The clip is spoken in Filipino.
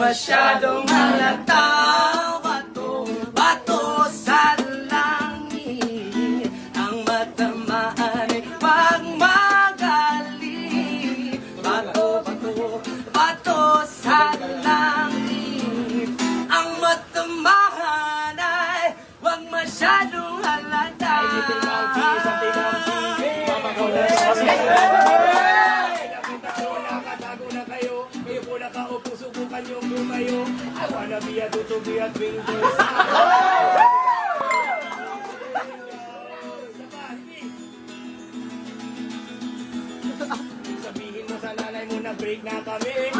masyadong halata. Bato sa langit, ang matamaan ay pagmagali. Bato sa langit, ang matamaan ay wag masyadong halata. Nakaupo, subukan yung lumayo. I wanna be a to be a twinkle. Sabihin mo sa nanay mo na break na kami.